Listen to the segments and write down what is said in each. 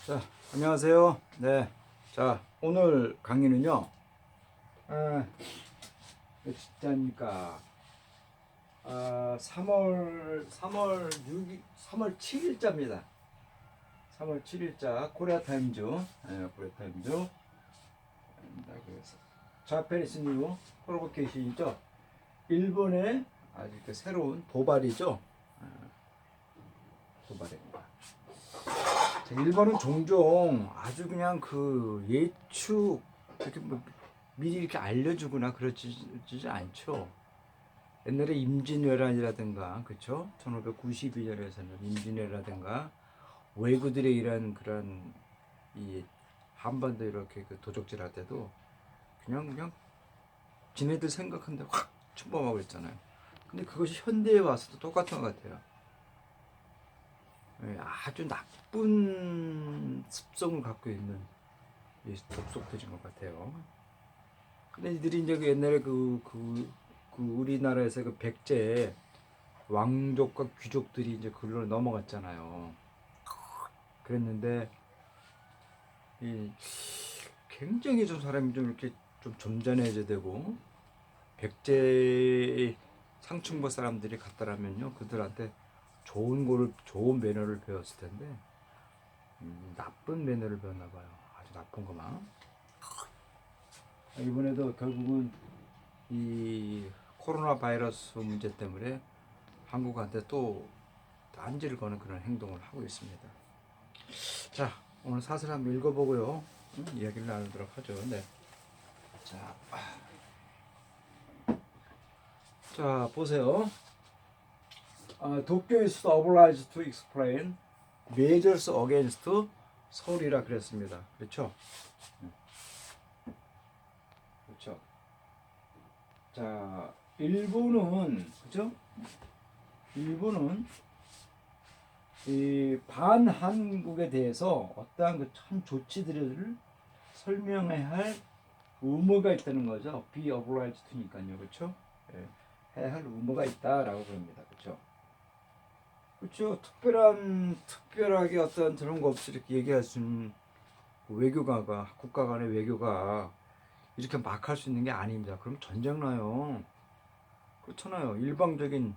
자, 안녕하세요. 네. 자, 오늘 강의는요, 몇 진짜입니까? 3월 6일, 3월 7일자입니다. 3월 7일자, 코리아 타임즈, 코리아 타임즈. 자페니스 뉴 프로보케이션이죠. 일본의 아주 새로운 도발이죠. 도발입니다. 자, 일본은 종종 아주 그냥 그 예측 이렇게 뭐 미리 이렇게 알려주거나 그러지 않죠. 옛날에 임진왜란이라든가 그렇죠. 1592년에서는 임진왜란이라든가 왜구들의 이런 그런 이 한반도 이렇게 그 도적질할 때도 그냥 지네들 생각한 대로 확 침범하고 있잖아요. 근데 그것이 현대에 와서도 똑같은 것 같아요. 아주 나쁜 습성을 갖고 있는 독속들인 것 같아요. 근데 이들이 이제 그 옛날에 그 우리나라에서 그 백제 왕족과 귀족들이 이제 그걸로 넘어갔잖아요. 그랬는데 이 굉장히 좀 사람이 좀 이렇게 좀 점잖해져야 되고 백제 상층부 사람들이 갔다라면요 그들한테 좋은 매너를 배웠을 텐데 나쁜 매너를 배웠나 봐요. 아주 나쁜 거만. 이번에도 결국은 이 코로나 바이러스 문제 때문에 한국한테 또 단지를 거는 그런 행동을 하고 있습니다. 자, 오늘 사설 한번 읽어보고요. 이야기를 나누도록 하죠. 네. 자, 보세요. 도쿄 is obliged to explain measures against 서울이라 그랬습니다. 그렇죠? 그렇죠. 자, 일본은 그죠? 일본은 이 반한국에 대해서 어떠한 그 참 조치들을 설명해야 할 의무가 있다는 거죠. be obliged to니까요, 그렇죠? 예, 해야 할 의무가 있다라고 그럽니다, 그렇죠? 그렇죠. 특별하게 어떤 그런 거 없이 이렇게 얘기할 수 있는 외교가가 국가 간의 외교가 이렇게 막 할 수 있는 게 아닙니다. 그럼 전쟁 나요. 그렇잖아요. 일방적인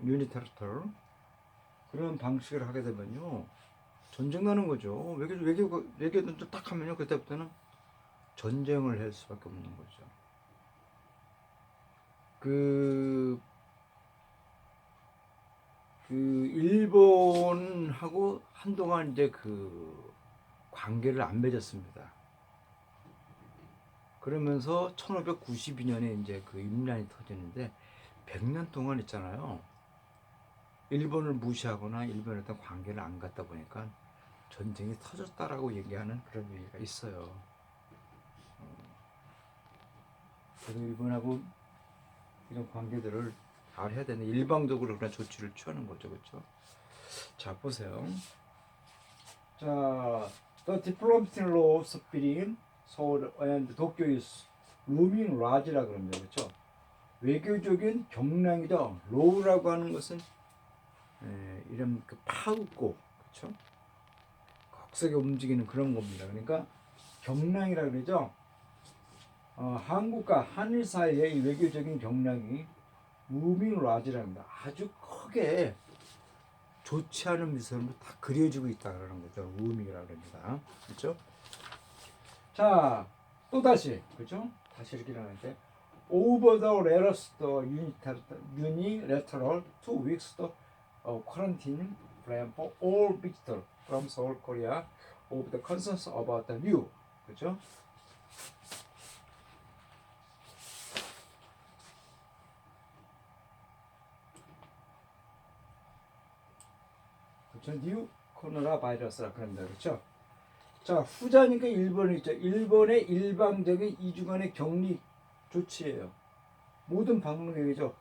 유니테리털 그런 방식을 하게 되면요 전쟁 나는 거죠. 외교는 딱 하면요 그때부터는 전쟁을 할 수밖에 없는 거죠. 그 일본하고 한동안 이제 그 관계를 안 맺었습니다. 그러면서 1592년에 이제 그 임란이 터지는데 100년 동안 있잖아요. 일본을 무시하거나 일본에 어떤 관계를 안 갖다 보니까 전쟁이 터졌다라고 얘기하는 그런 얘기가 있어요. 그래서 일본하고 이런 관계들을 잘 해야 되는 일방적으로 그런 조치를 취하는 거죠, 그렇죠? 자 보세요. 자, the diplomatic law of speaking Seoul and Tokyo is looming large라 그럽니다, 그렇죠? 외교적인 경랑이죠. law라고 하는 것은 이런 그 파우고, 그렇죠? 격세게 움직이는 그런 겁니다. 그러니까 경랑이라 그러죠. 한국과 한일 사이의 외교적인 경랑이 무빙 라지랍니다. 아주 크게 좋지 않은 미소로 다 그려지고 있다는 거죠. 무빙이라고 합니다. 그렇죠? 자, 또 다시 그렇죠? 다시 이렇게 나는데 over the letters the unilateral 2 weeks the quarantine plan for all visitors from Seoul, Korea of the concerns about the new 그렇죠? 그렇죠? 뉴 코로나 바이러스라 그런다 그렇죠? 자 후자니까 일본이 있죠. 일본의 일방적인 2주간의 격리 조치예요. 모든 방문객이죠.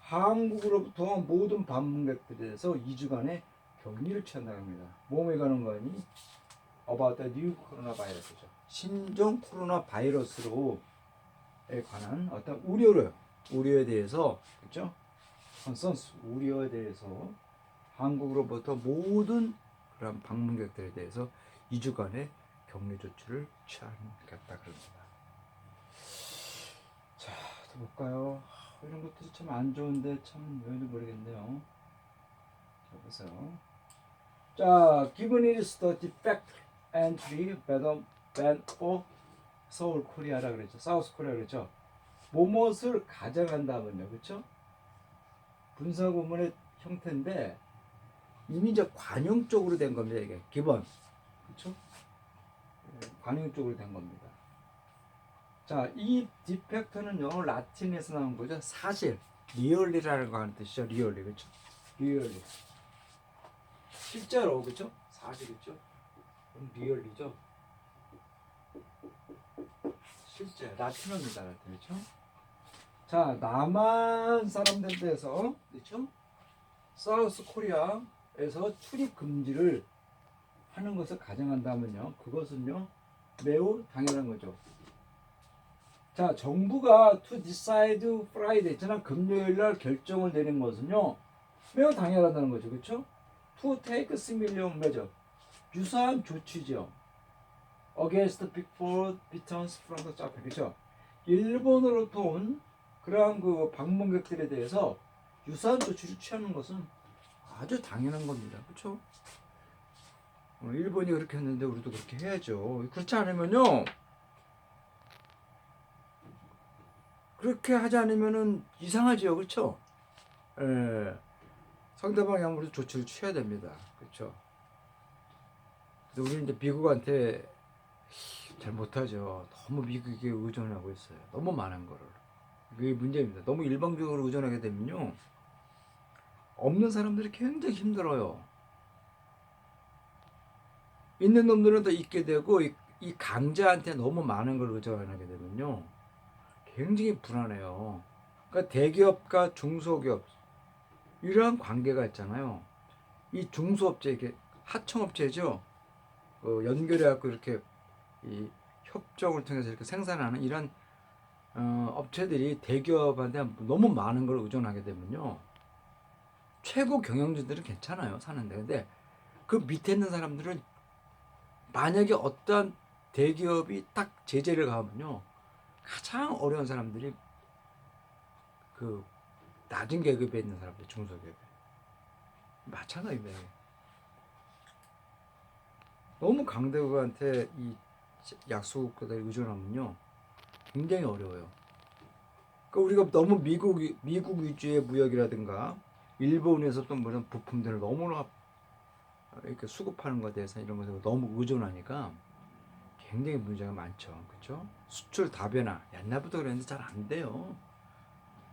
한국으로부터 모든 방문객들에 대해서 2주간의 격리를 취한다는 겁니다. 몸에 가는 거니 about the new 코로나 바이러스죠. 신종 코로나 바이러스로에 관한 어떤 우려에 대해서 그렇죠? 컨센스 우려에 대해서 한국으로부터 모든 그런 방문객들에 대해서 2주간의 격리 조치를 취하겠다 그럽니다. 자, 또 볼까요? 이런 것들이 참 안 좋은데 참 왜인지 모르겠네요. 자, 보세요. 자, given is the defect entry ban of 서울 코리아라 그랬죠. 사우스 코리아 그랬죠. 뭐뭇을 가져간다면요, 그렇죠? 분사 구문의 형태인데 이미 이제 관용적으로 된 겁니다. 이게 기본, 그렇죠? 관용적으로 된 겁니다. 자, 이 디펙트는요 라틴에서 나온 거죠. 사실, 리얼리라는 거 하는 뜻이죠. 리얼리, 그렇죠? 리얼리. 실제로, 그렇죠? 사실이죠. 리얼리죠. 실제 라틴어입니다. 라틴, 그렇죠? 자, 남한 사람들에 대해서, 그렇죠? 사우스 코리아에서 출입 금지를 하는 것을 가정한다면요, 그것은요 매우 당연한 거죠. 자, 정부가 to decide Friday, 지난 금요일 날 결정을 내린 것은요 매우 당연하다는 거죠. 그렇죠? to take similar measure, 유사한 조치죠. against people returns from the Japan, 그렇죠? 일본으로부터 온 그러한 그 방문객들에 대해서 유사한 조치를 취하는 것은 아주 당연한 겁니다. 그렇죠? 일본이 그렇게 했는데 우리도 그렇게 해야죠. 그렇지 않으면요, 그렇게 하지 않으면은 이상하죠. 그렇죠? 예. 상대방이 아무래도 조치를 취해야 됩니다. 그렇죠? 근데 우리는 이제 미국한테 잘 못하죠. 너무 미국에 의존하고 있어요. 너무 많은 거를. 그게 문제입니다. 너무 일방적으로 의존하게 되면요, 없는 사람들이 굉장히 힘들어요. 있는 놈들은 더 있게 되고, 이 강자한테 너무 많은 걸 의존하게 되면요 굉장히 불안해요. 그러니까 대기업과 중소기업, 이러한 관계가 있잖아요. 이 중소업체, 이게 하청업체죠. 연결해갖고 이렇게 이 협정을 통해서 이렇게 생산하는 이런 업체들이 대기업한테 너무 많은 걸 의존하게 되면요, 최고 경영진들은 괜찮아요, 사는데. 근데 그 밑에 있는 사람들은, 만약에 어떤 대기업이 딱 제재를 가하면요, 가장 어려운 사람들이 그 낮은 계급에 있는 사람들, 중소기업에. 마찬가지입니다. 너무 강대국한테 이 약소국가들이 의존하면요 굉장히 어려워요. 그러니까 우리가 너무 미국 위주의 무역이라든가 일본에서 또 무슨 부품들을 너무나 이렇게 수급하는 것에 대해서 이런 것에 너무 의존하니까 굉장히 문제가 많죠. 그렇죠? 수출 다변화, 옛날부터 그랬는데 잘 안 돼요.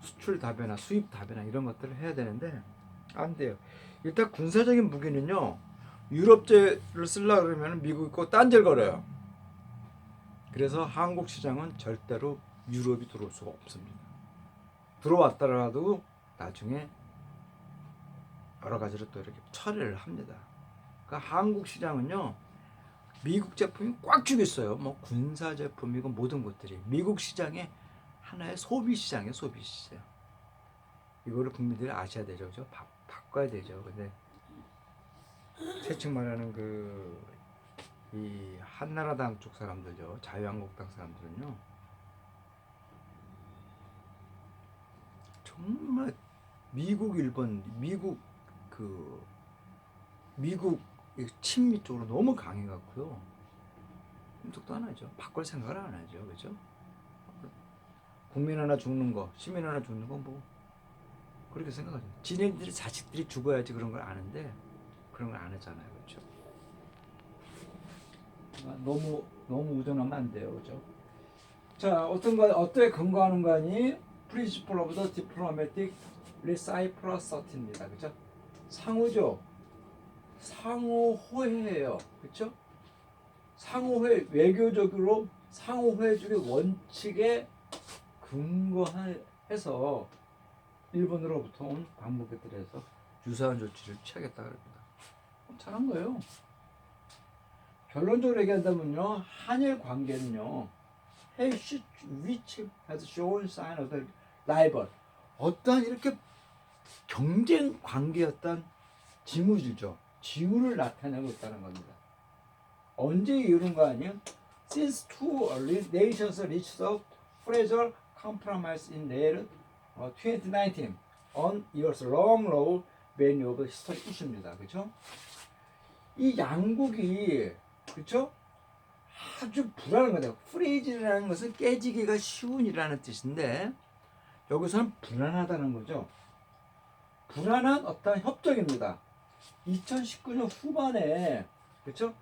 수출 다변화, 수입 다변화 이런 것들을 해야 되는데 안 돼요. 일단 군사적인 무기는요, 유럽제를 쓰려고 그러면 미국이 꼭 딴질거려요. 그래서 한국 시장은 절대로 유럽이 들어올 수가 없습니다. 들어왔더라도 나중에 여러 가지로 또 이렇게 처리를 합니다. 그러니까 한국 시장은요, 미국 제품이 꽉 죽여 있어요. 뭐 군사 제품이고 모든 것들이 미국 시장의 하나의 소비 시장이에요. 소비 시장. 이거를 국민들이 아셔야 되죠. 그죠? 바꿔야 되죠. 근데 세칭 말하는 이 한나라당 쪽 사람들요, 자유한국당 사람들은요, 정말 미국, 일본, 미국 친미 쪽으로 너무 강해갖고요, 흠석도 안 하죠. 바꿀 생각을 안 하죠. 그죠? 국민 하나 죽는 거, 시민 하나 죽는 건 뭐 그렇게 생각하죠. 지네들이 자식들이 죽어야지 그런 걸 아는데 그런 걸 안 하잖아요. 그렇죠? 너무 의존하면 안 돼요. 그죠? 자, 어떻게 근거하는 거니? Principle of the Diplomatic Reciprocity입니다. 그죠? 상호죠. 상호호혜예요. 그렇죠? 상호회, 외교적으로 상호회적의 원칙에 근거해서 일본으로부터 온 방문객들에서 유사한 조치를 취하겠다 그럽니다. 잘한 거예요. 결론적으로 얘기한다면요, 한일 관계는요, which has shown sign of the rival, 어떠한 이렇게 경쟁 관계였던 징후질죠. 징후를 나타내고 있다는 겁니다. 언제 이루는 거 아니에요? Since two nations reached a fragile compromise in late 2019 on years long road many of history issue입니다. 그렇죠? 이 양국이 그렇죠? 아주 불안한 거다. 프레이즈라는 것은 깨지기가 쉬운이라는 뜻인데 여기서는 불안하다는 거죠. 불안한 어떤 협정입니다. 2019년 후반에 그렇죠?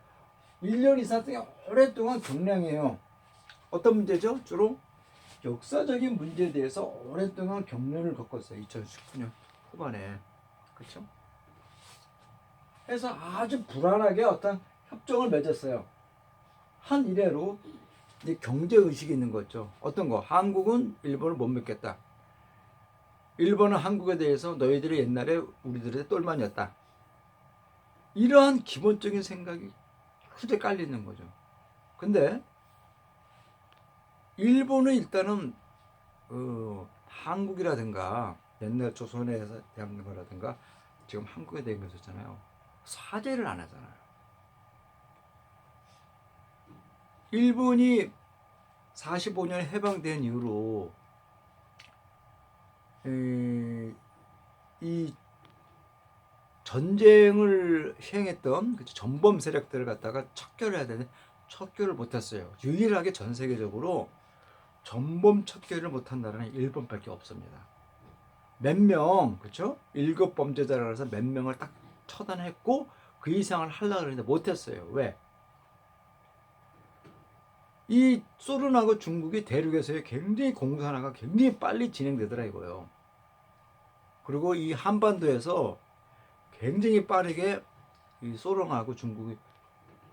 1년 이상 동안 오랫동안 경량해요. 어떤 문제죠? 주로 역사적인 문제에 대해서 오랫동안 경련을 겪었어요. 2019년 후반에. 그렇죠? 그래서 아주 불안하게 어떤 협정을 맺었어요. 한 이래로 이제 경제 의식이 있는 거죠. 어떤 거? 한국은 일본을 못 믿겠다. 일본은 한국에 대해서 너희들이 옛날에 우리들의 똘만이었다. 이러한 기본적인 생각이 후대 깔리는 거죠. 근데 일본은 일단은 한국이라든가 옛날 조선에 대한 거라든가 지금 한국에 대한 것이잖아요. 사죄를 안 하잖아요. 일본이 45년 해방된 이후로 이 전쟁을 시행했던 전범 세력들을 갖다가 척결을 해야 되는데 척결을 못했어요. 유일하게 전 세계적으로 전범 척결을 못한 나라는 일본밖에 없습니다. 몇 명, 그렇죠? 1급 범죄자라 해서 몇 명을 딱 처단했고 그 이상을 하려고 했는데 못했어요. 왜? 이 소련하고 중국이 대륙에서의 굉장히 공산화가 굉장히 빨리 진행되더라 이거요. 그리고 이 한반도에서 굉장히 빠르게 이 소련하고 중국이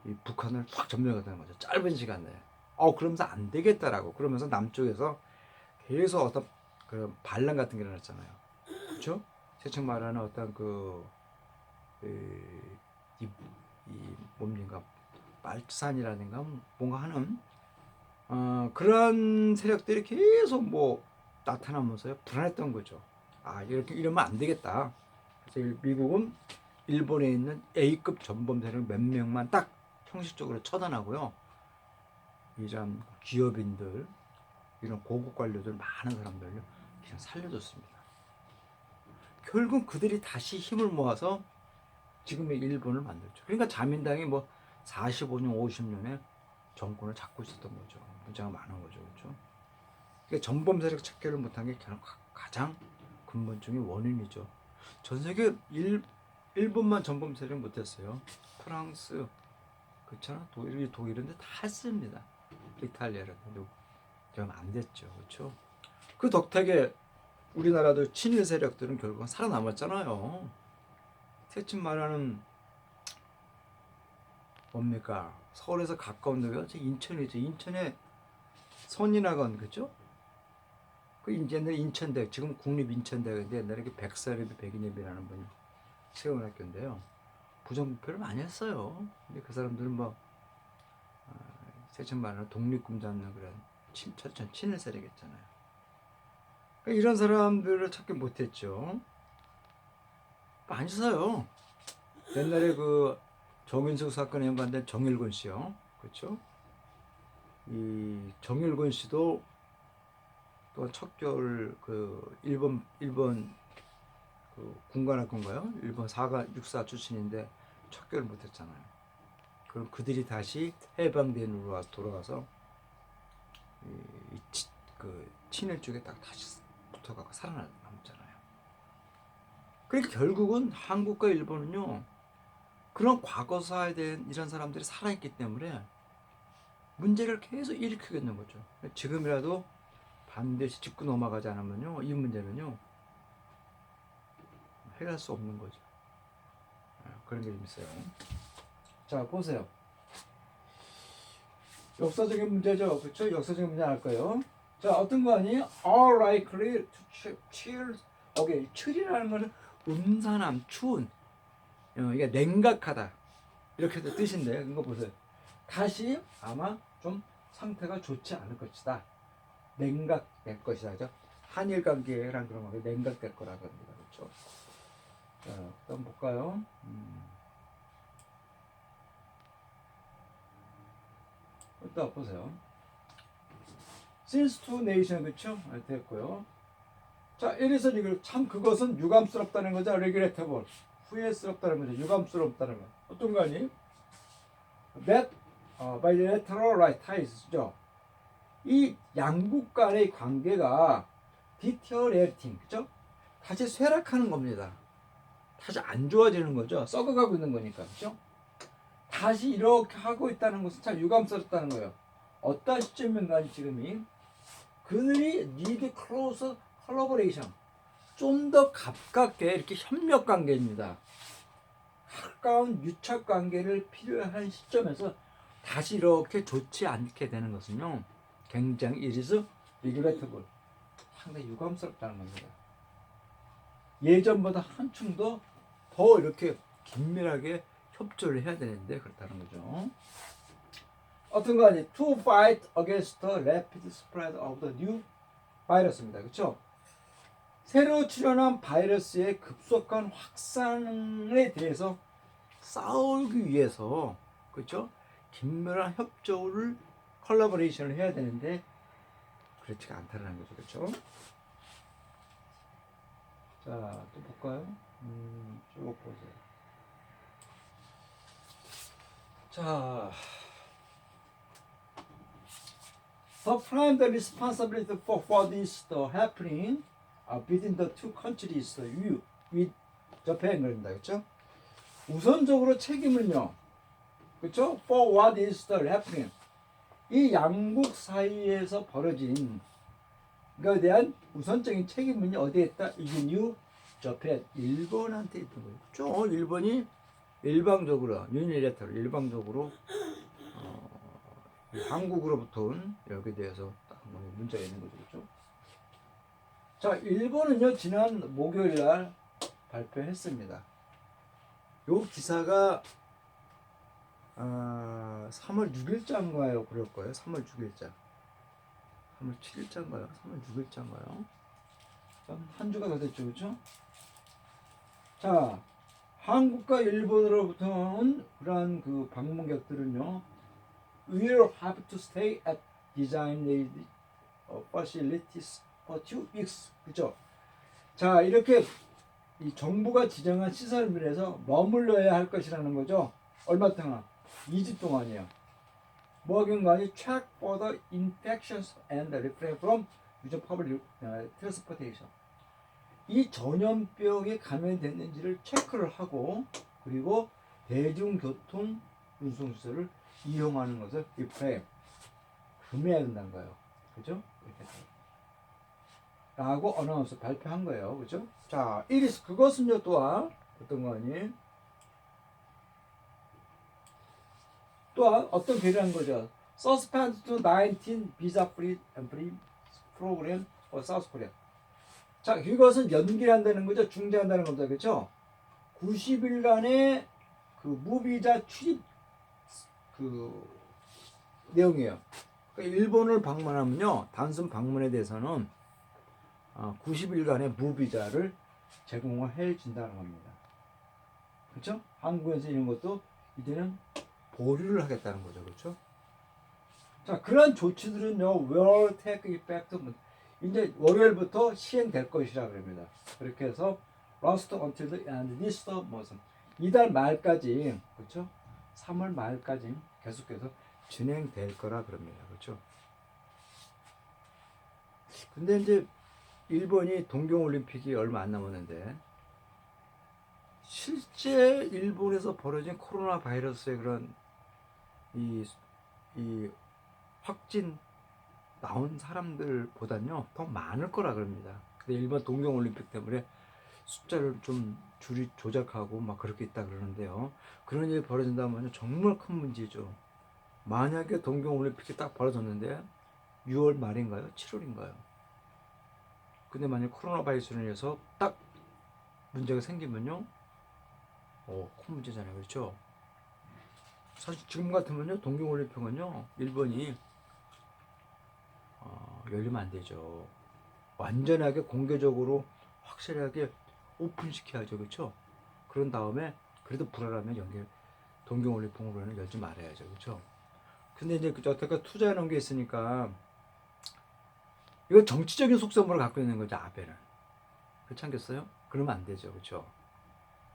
이 북한을 확 점령했다는 거죠. 짧은 시간 내에. 그러면서 안 되겠다라고. 그러면서 남쪽에서 계속 어떤 그 반란 같은 게 일어났잖아요. 그렇죠? 세척 말하는 어떤 뭡니까 말산이라든가 뭔가 하는 그런 세력들이 계속 뭐 나타나면서요 불안했던 거죠. 이렇게 이러면 안 되겠다. 그래서 미국은 일본에 있는 A급 전범 세력 몇 명만 딱 형식적으로 처단하고요. 이런 기업인들, 이런 고급 관료들 많은 사람들요 그냥 살려줬습니다. 결국 그들이 다시 힘을 모아서 지금의 일본을 만들죠. 그러니까 자민당이 뭐 45년, 50년에 정권을 잡고 있었던 거죠. 문제가 많은 거죠. 그렇죠? 그러니까 전범 세력 척결을 못한 게 가장 근본적인 원인이죠. 전 세계 일본만 전범 세력 못했어요. 프랑스, 그렇잖아. 독일인데 다 했습니다. 이탈리아라든지 좀 안 됐죠. 그렇죠? 그 덕택에 우리나라도 친일 세력들은 결국은 살아남았잖아요. 대충 말하는 뭡니까? 서울에서 가까운 데가 인천이죠. 인천에 선인학원 그죠? 그 옛날에 인천대 지금 국립인천대학인데 옛날에 그 백사립이 백인엽이라는 분이 세운 학교인데요. 부정부패를 많이 했어요. 근데 그 사람들은 뭐 세천 말하는 독립군 잡는 그런 친일 세력이었잖아요. 그러니까 이런 사람들을 찾기 못했죠. 안 써요. 옛날에 그 정인숙 사건에 연관된 정일곤 씨요. 그렇죠? 이 정일곤 씨도 또 척결 그 일본 그 군관학교인가요? 일본 4가 6사 출신인데 척결을 못했잖아요. 그럼 그들이 다시 해방된 후로 돌아가서 그 친일 쪽에 딱 다시 붙어가고 살아남잖아요. 그러니까 결국은 한국과 일본은요 그런 과거사에 대한 이런 사람들이 살아있기 때문에 문제를 계속 일으키고 있는 거죠. 지금이라도 반드시 짚고 넘어가지 않으면요 이 문제는요 해결할 수 없는 거죠. 그런 게 좀 있어요. 자 보세요. 역사적인 문제죠. 그렇죠? 역사적인 문제 할까요? 자 어떤 거 아니에요? Are likely to chill. 오케이. chill이라는 거는 음산함, 추운. 이게 냉각하다. 이렇게 뜻인데 이거 보세요. 다시 아마 좀 상태가 좋지 않을 것이다. 냉각될 것이다. 그죠? 한일 관계랑 그런 거 냉각될 거라고 합니다. 그렇죠? 자, 일단 볼까요? 또 보세요. since two nation 그쵸? 됐고요. 자, 이래서 이걸 참 그것은 유감스럽다는 거죠. regrettable. 후회스럽다는 거죠. 유감스럽다는 거. 어떤 거 아니? that bilateral right ties죠. 이 양국 간의 관계가 deteriorating, 그죠? 다시 쇠락하는 겁니다. 다시 안 좋아지는 거죠. 썩어가고 있는 거니까, 그죠? 다시 이렇게 하고 있다는 것은 참 유감스럽다는 거예요. 어떤 시점인가 지금이 그들이 need close collaboration, 좀 더 가깝게 이렇게 협력 관계입니다. 가까운 유착 관계를 필요한 시점에서 다시 이렇게 좋지 않게 되는 것은요, 굉장히 it is regrettable, 상당히 유감스럽다는 겁니다. 예전보다 한층 더 이렇게 긴밀하게 협조를 해야 되는데 그렇다는 거죠. 어떤 거 아니? To fight against the rapid spread of the new virus입니다. 그렇죠? 새로 출현한 바이러스의 급속한 확산에 대해서 싸우기 위해서, 그렇죠? 긴밀한 협조를 컬래버레이션을 해야 되는데 그렇지가 않다는 거죠. 그렇죠? 자, 또 볼까요? 쭉 보세요. 자, the primary responsibility for this happening between the two countries with Japan 그럽니다. 그렇죠? 우선적으로 책임은요, 그렇죠? For what is happening, 이 양국 사이에서 벌어진 것에 대한 우선적인 책임은 어디에 있다? 이게 뉴 저펜, 일본한테 있던 거예요. 그렇죠? 일본이 일방적으로 일방적으로 한국으로부터 온 여기에 대해서 딱 문제가 있는 거죠. 그렇죠? 자, 일본은요 지난 목요일 날 발표했습니다. 요 기사가 3월 6일자인가요? 그럴 거예요. 3월 6일자. 3월 7일자인가요? 3월 6일자인가요? 한 주가 더 됐죠, 그렇죠? 자, 한국과 일본으로부터 온 그러한 그 방문객들은요, will have to stay at designated facilities for 2 weeks, 그렇죠? 자, 이렇게 이 정부가 지정한 시설물에서 머물러야 할 것이라는 거죠. 얼마 동안? 2주 동안이요. 뭐 하긴 간에 check for the infections and refrain from using public transportation. 이 전염병에 감염됐는지를 체크를 하고, 그리고 대중교통 운송시설을 이용하는 것을 refrain, 금해야 된다는 거예요. 그죠? 라고 어나운서 발표한 거예요. 그죠? 자, 이리스 그것은요 또한 어떤 거 아니? 또한 어떤 계획한 거죠? Suspend to 19 visa free program for South Korea. 자, 이것은 연기한다는 거죠. 중지한다는 겁니다. 그렇죠? 90일간의 그 무비자 출입 그 내용이에요. 그러니까 일본을 방문하면요, 단순 방문에 대해서는 90일간의 무비자를 제공을 해준다는 겁니다. 그렇죠? 한국에서 이런 것도 이제는 보류를 하겠다는 거죠. 그렇죠? 자, 그런 조치들은요, will take effect, 이제 월요일부터 시행될 것이라 그럽니다. 그렇게 해서 last until the end this month, 이달 말까지, 그렇죠? 3월 말까지 계속해서 진행될 거라 그럽니다. 그렇죠? 근데 이제 일본이 동경올림픽이 얼마 안 남았는데 실제 일본에서 벌어진 코로나 바이러스의 그런 이 확진 나온 사람들보다는요 더 많을 거라 그럽니다. 근데 일본 동경올림픽 때문에 숫자를 좀 조작하고 막 그렇게 있다 그러는데요. 그런 일이 벌어진다면 정말 큰 문제죠. 만약에 동경올림픽이 딱 벌어졌는데 6월 말인가요? 7월인가요? 근데 만약 코로나 바이러스로 인해서 딱 문제가 생기면요, 큰 문제잖아요. 그렇죠? 사실 지금 같으면요, 동경올림픽은요, 일본이 열리면 안 되죠. 완전하게 공개적으로 확실하게 오픈시켜야죠. 그렇죠? 그런 다음에 그래도 불안하면 동경올림픽으로는 열지 말아야죠. 그렇죠? 근데 이제 여태까지 투자해 놓은 게 있으니까 이거 정치적인 속성으로 갖고 있는 거죠, 아베는. 그렇지 않겠어요? 그러면 안 되죠, 그렇죠?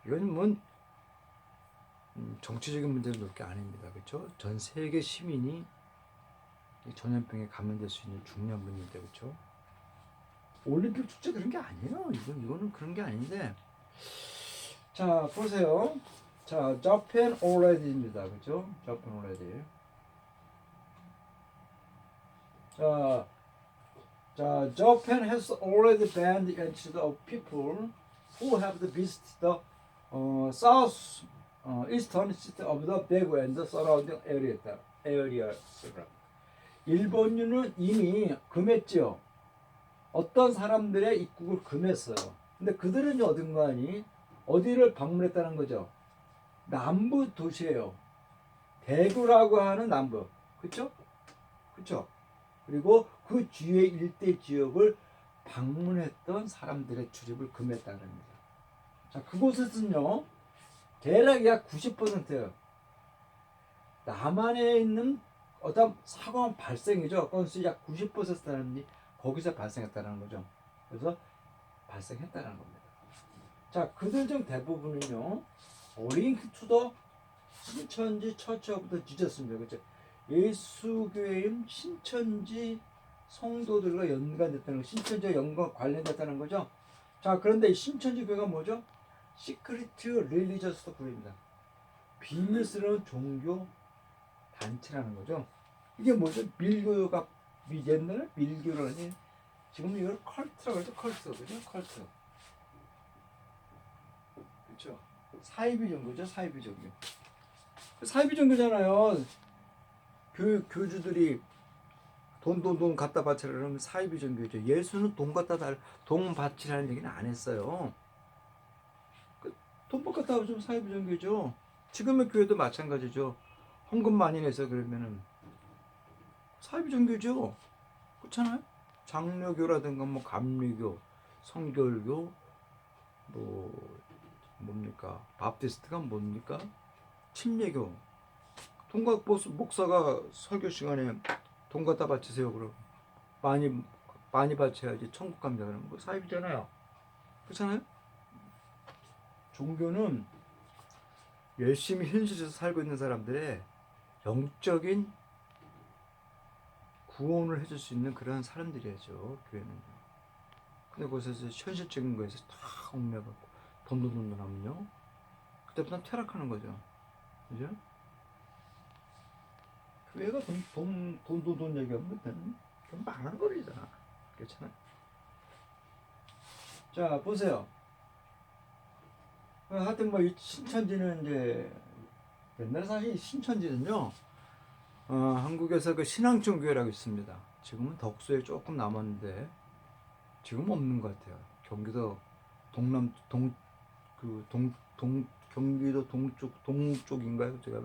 이건 뭐 정치적인 문제를 놓을 게 아닙니다, 그렇죠? 전 세계 시민이 이 전염병에 감염될 수 있는 중요한 문제인데, 그렇죠? 올림픽 축제 그런 게 아니에요. 이거는 그런 게 아닌데. 자, 보세요. 자, Japan already입니다, 그렇죠? Japan already. 자, Japan has already banned the entry of people who have visited the south eastern city of the Daegu and the surrounding areas. 일본은 이미 금했죠. 어떤 사람들의 입국을 금했어요. 근데 그들은 어딘가니 어디를 방문했다는 거죠? 남부 도시예요. 대구라고 하는 남부, 그렇죠? 그렇죠? 그리고 그 주위의 일대 지역을 방문했던 사람들의 출입을 금했다는 겁니다. 자, 그곳에서는요, 대략 약 90%예요. 남한에 있는 어떤 사고한 발생이죠. 건수 약 90% 사람이 거기서 발생했다는 거죠. 그래서 발생했다는 겁니다. 자, 그들 중 대부분은요, 어링크 투더 신천지 처치 오브 더 지저스입니다. 그렇죠? 예수교회인 신천지 성도들과 연관됐다는 거, 신천지와 연관 관련됐다는 거죠. 자, 그런데 신천지 교회가 뭐죠? 시크리트 릴리저스 그룹입니다. 비밀스러운 종교 단체라는 거죠. 이게 뭐죠? 밀교가 옛날에 밀교라니 지금 이걸 컬트라고 하죠. 컬트, 그죠? 컬트. 그렇죠? 사이비 종교죠. 사이비 종교. 사이비 종교잖아요. 교주들이 돈 갖다 바치라 그러면 사이비 종교죠. 예수는 돈 바치라는 얘기는 안 했어요. 돈 갖다 바치면 사이비 종교죠. 지금의 교회도 마찬가지죠. 헌금 많이 내서 그러면은 사이비 종교죠. 그렇잖아요. 장로교라든가 뭐 감리교, 성결교, 뭐 뭡니까? 바프티스트가 뭡니까? 침례교. 동각 목사가 설교 시간에 돈 갖다 바치세요. 그럼 많이 바쳐야지 천국 갑니다. 그러는 거 사입이잖아요. 그렇잖아요. 종교는 열심히 현실에서 살고 있는 사람들의 영적인 구원을 해줄 수 있는 그런 사람들이죠. 교회는. 근데 거기서 현실적인 거에서 다 얽매받고 돈 하면요. 그때부터 퇴락하는 거죠. 그죠? 교회가 돈 얘기하면 그때는 망하는 거리잖아. 그렇잖아. 자, 보세요. 하여튼 뭐 이 신천지는 이제 옛날에 사실 신천지는요, 한국에서 그 신앙종교회라고 있습니다. 지금은 덕수에 조금 남았는데 지금 없는 것 같아요. 경기도 경기도 동쪽인가요? 제가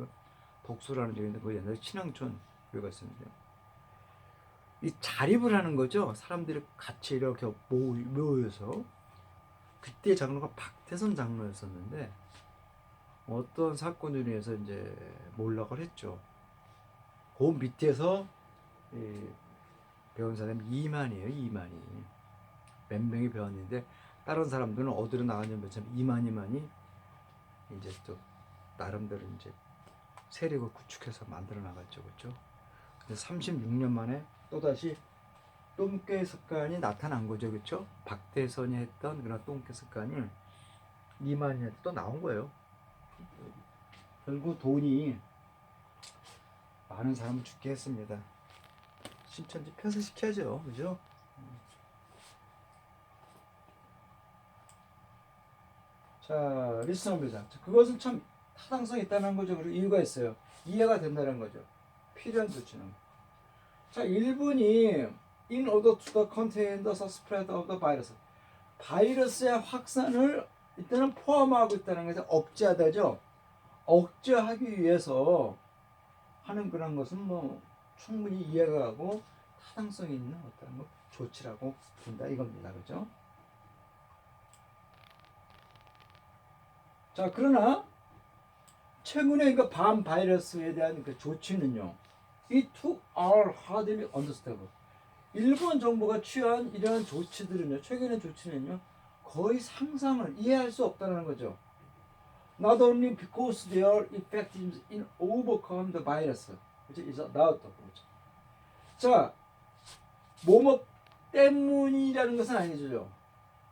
덕수라는 지역인데 그 옛날에 신앙촌 교회가 있었는데 이 자립을 하는 거죠. 사람들이 같이 이렇게 모여서 그때 장로가 박태선 장로였었는데 어떤 사건으로 인해서 이제 몰락을 했죠. 그 밑에서 배운 사람이 이만이 몇 명이 배웠는데 다른 사람들은 어디로 나가냐면 이만이 이제 또 나름대로 이제 세력을 구축해서 만들어 나갔죠, 그렇죠? 근데 36년 만에 또 다시 똥개 습관이 나타난 거죠, 그렇죠? 박대선이 했던 그런 똥개 습관이 이만희한테 또 나온 거예요. 결국 돈이 많은 사람을 죽게 했습니다. 신천지 폐쇄시켜야죠, 그죠? 자, 리스너입니다. 그것은 참 타당성이 있다는 거죠. 그리고 이유가 있어요. 이해가 된다는 거죠. 필요한 조치는. 자, 1분이 in order to contain the spread of the virus. 바이러스의 확산을 일단은 포함하고 있다는 것을 억제하다죠. 억제하기 위해서 하는 그런 것은 뭐 충분히 이해가 가고 타당성이 있는 어떤 조치라고 본다 이겁니다. 그렇죠? 자, 그러나 최근에 그 밤 바이러스에 대한 그 조치는요. It took our hardly understandable. 일본 정부가 취한 이러한 조치들은요, 최근의 조치는요, 거의 상상을 이해할 수 없다는 거죠. Not only because they are effective in overcome the virus, which is about the 거죠. 자, 뭐뭐 때문이라는 것은 아니죠,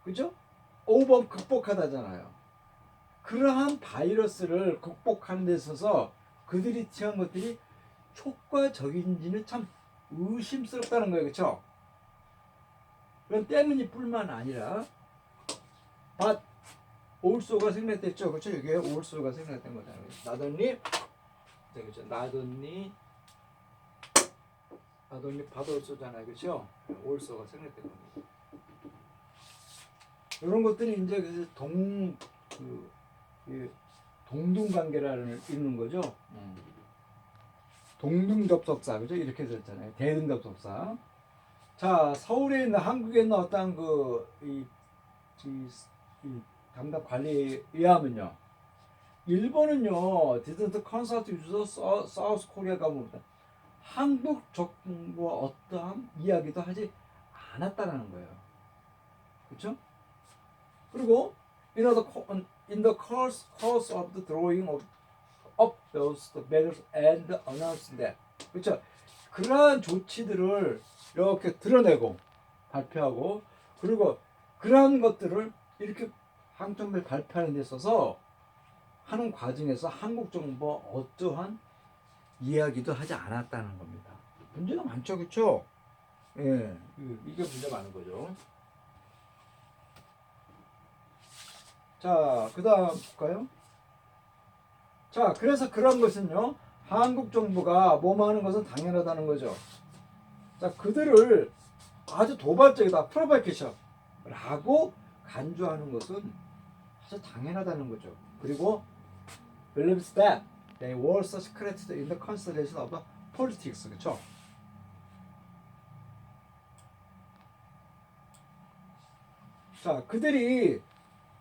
그죠? over 극복하다잖아요. 그러한 바이러스를 극복하는 데 있어서 그들이 취한 것들이 효과적인지는 참 의심스럽다는 거예요, 그렇죠? 그런 때문이 뿐만 아니라 but also가 생략됐죠, 그렇죠? 이게 also가 생략된 거잖아요. 나더니, 그렇죠? 나더니 but also잖아요, 그렇죠? also가 생략된 겁니다. 이런 것들이 이제 그래서 동등관계라는 있는 거죠. 동등접속사, 그죠? 이렇게 됐잖아요. 대등접속사. 자, 서울에 있는 한국에 있는 어떤 이 담당 관리에 의하면요, 일본은요 didn't consult with South Korea government. 한국 정부와 어떠한 이야기도 하지 않았다라는 거예요. 그렇죠? 그리고 in the course of the drawing of those measures and announced that, 그렇죠? 그러한 조치들을 이렇게 드러내고 발표하고, 그리고 그러한 것들을 이렇게 한국 정부에 발표하는 데 있어서 하는 과정에서 한국 정부와 어떠한 이야기도 하지 않았다는 겁니다. 문제가 많죠, 그렇죠? 예, 이게 문제가 많은 거죠. 자, 그 다음 볼까요? 자, 그래서 그런 것은요, 한국 정부가 뭐하는 것은 당연하다는 거죠. 자, 그들을 아주 도발적이다, 프로보케이션 라고 간주하는 것은 아주 당연하다는 거죠. 그리고 believes that they were such credited in the consideration of the politics, 그렇죠? 자, 그들이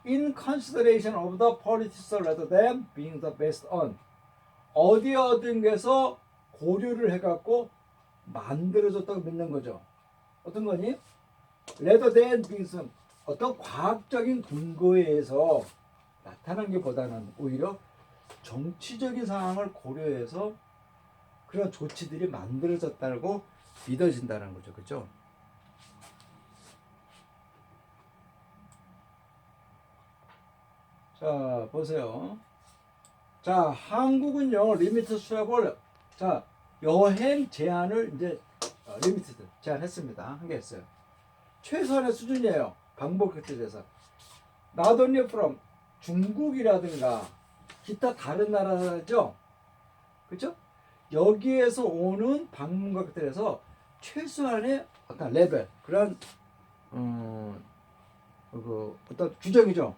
in consideration of the politics rather than being the best on, 어디 게서 고려를 해갖고 만들어졌다고 믿는 거죠. 어떤 거니? rather than being some, 어떤 과학적인 근거에 의해서 나타난 게 보다는 오히려 정치적인 상황을 고려해서 그런 조치들이 만들어졌다고 믿어진다는 거죠. 그렇죠? 자, 보세요. 자, 한국은요, 리미트 수업을, 자, 여행 제한을 이제 리미티드 제한했습니다. 한 개 했어요. 최소한의 수준이에요. 방법 그때에서. Not only from 중국이라든가 기타 다른 나라죠, 그렇죠? 여기에서 오는 방문객들에서 최소한의 어떤 레벨, 그런 어떤 규정이죠.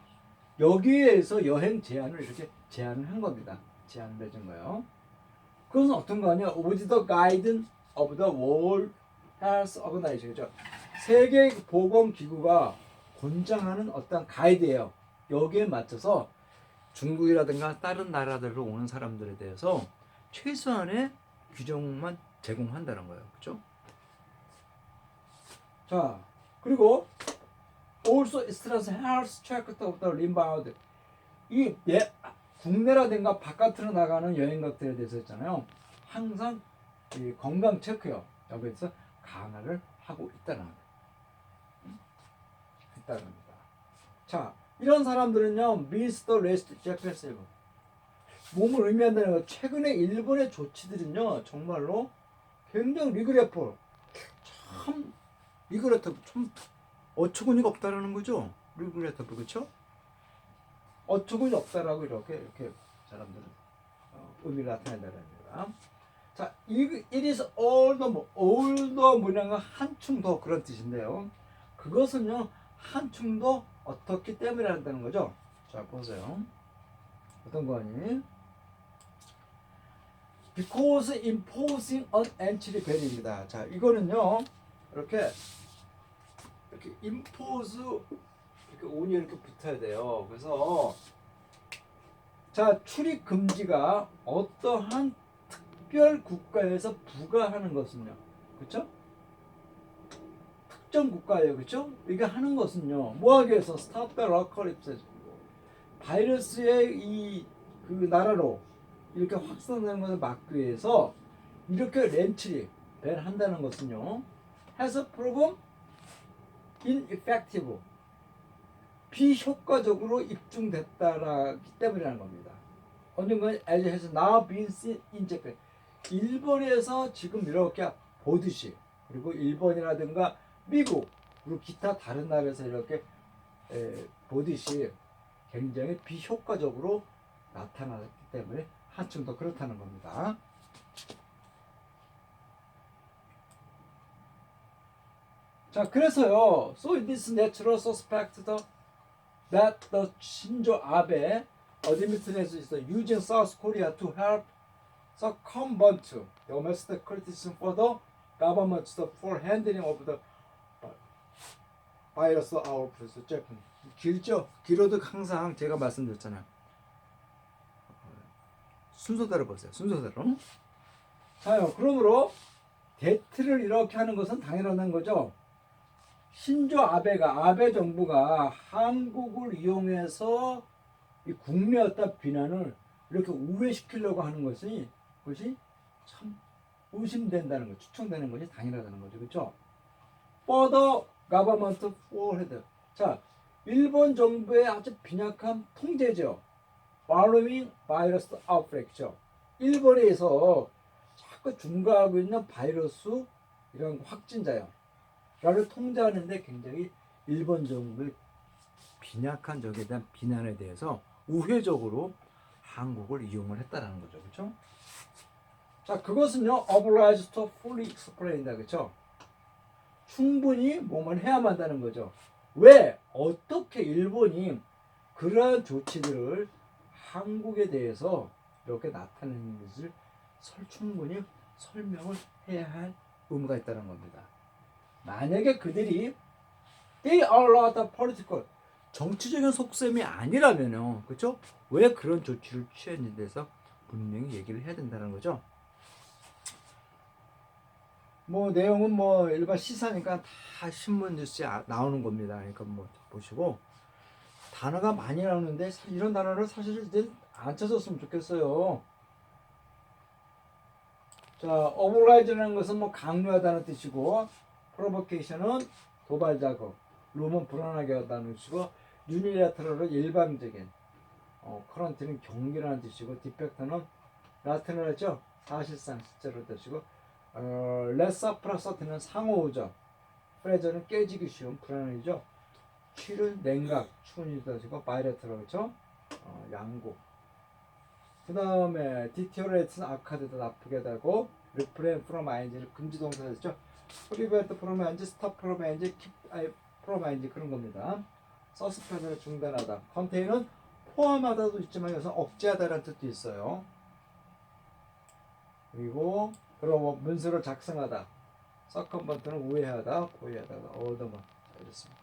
여기에서 여행 제한을 이렇게 제한을 한 겁니다. 제한을 내준 거예요. 그것은 어떤 거 아니야? With the guidance of the World Health Organization, 그죠? 세계 보건 기구가 권장하는 어떤 가이드예요. 여기에 맞춰서 중국이라든가 다른 나라들로 오는 사람들에 대해서 최소한의 규정만 제공한다는 거예요. 그렇죠? 자, 그리고 also stress health check of the inbound. 국내라든가 바깥으로 나가는 여행객들에 대해서 있잖아요. 항상 이 건강 체크요. 여기서 강화를 하고 있다는 겁니다. 자, 이런 사람들은요, 미스터 레스트 제페스, 몸을 의미한다는 거. 최근에 일본의 조치들은요, 정말로 굉장히 리그레프, 참 리그레프, 참 어처구니가 없다라는 거죠. 리그레프, 그렇죠? 어처구니 없다라고 이렇게 사람들은 의미를 나타낸다는 겁니다. 자, it is all the 뭐냐면 한층 더 그런 뜻인데요. 그것은요, 한층 더 어떻기 때문에 한다는 거죠. 자, 보세요. 어떤 거니? Because imposing an entry barrier입니다. 자, 이거는요, 이렇게 impose, 이렇게 on이 이렇게 붙어야 돼요. 그래서 자, 출입 금지가 어떠한 특별 국가에서 부과하는 것은요. 그렇죠? 특정 국가예요. 그렇죠? 이게 하는 것은요. 뭐 하기 위해서 stop the apocalypse. 바이러스의 이 그 나라로 이렇게 확산되는 것을 막기 위해서 이렇게 렌트리 밴한다는 것은요. has proven ineffective. 비효과적으로 입증됐다라기 때문이라는 겁니다. 언젠가 as has now been seen in Japan. 일본에서 지금 이렇게 보듯이 그리고 일본이라든가 미국 그리고 기타 다른 나라에서 이렇게 보듯이 굉장히 비효과적으로 나타났기 때문에 한층 더 그렇다는 겁니다. 자, 그래서요. So it is natural suspect that the Shinzo Abe administration is using South Korea to help circumvent domestic criticism for the government's poor handling of the virus outbreak. 길죠? 길어도 항상 제가 말씀드렸잖아요. 순서대로 보세요. 순서대로. 자요. 그러므로 대트를 이렇게 하는 것은 당연한 거죠. 신조 아베 정부가 한국을 이용해서 이 국내 어떤 비난을 이렇게 우회시키려고 하는 것이 참 의심된다는 거, 추천되는 것이 당연하다는 거죠. 그렇죠? Further government forward. 자, 일본 정부의 아주 빈약한 통제죠. Following virus outbreak죠. 일본에서 자꾸 증가하고 있는 바이러스 이런 확진자요. 라를 통제하는데 굉장히 일본 정부의 빈약한 적에 대한 비난에 대해서 우회적으로 한국을 이용을 했다라는 거죠. 그렇죠? 자, 그것은요. obliged to fully explain다. 그렇죠? 충분히 몸을 해야만 한다는 거죠. 왜? 어떻게 일본이 그러한 조치들을 한국에 대해서 이렇게 나타내는 것을 충분히 설명을 해야 할 의무가 있다는 겁니다. 만약에 그들이 they are not political 정치적인 속셈이 아니라면요, 그렇죠? 왜 그런 조치를 취했는지 대해서 분명히 얘기를 해야 된다는 거죠. 뭐 내용은 뭐 일반 시사니까 다 신문 뉴스에 나오는 겁니다. 그러니까 뭐 보시고 단어가 많이 나오는데 이런 단어를 사실 이제 안 찾았으면 좋겠어요. 자, oblige-라는 것은 뭐 강요하다는 뜻이고, provocation은 도발 작업, 룸은 불안하게 하다는 뜻이고, unilateral은 일방적인, current는 경기라는 뜻이고, defect는 lateral이죠. 사실상 실제로 뜻이고, reciprocity는 상호우적, pleasure는 깨지기 쉬운 불안이죠. 취는 냉각, 추운이 뜻이고, bilateral이죠. 양국. 그 다음에 deteriorate는 악화되다 나쁘게 되고 refrain from ing를 금지 동사였죠. prevent from ing, stop from ing, keep from ing 그런 겁니다. suspend를 중단하다. contain은 포함하다도 있지만 여기서 억제하다라는 뜻도 있어요. 그리고 그럼 문서를 작성하다. circumvent는 우회하다, 보위하다, 얻어만 이렇습니다.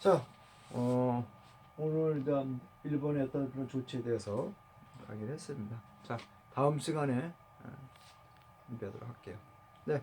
자, 오늘 일본의 어떤 그런 조치에 대해서 하기로 했습니다. 자, 다음 시간에 준비하도록 할게요. 네.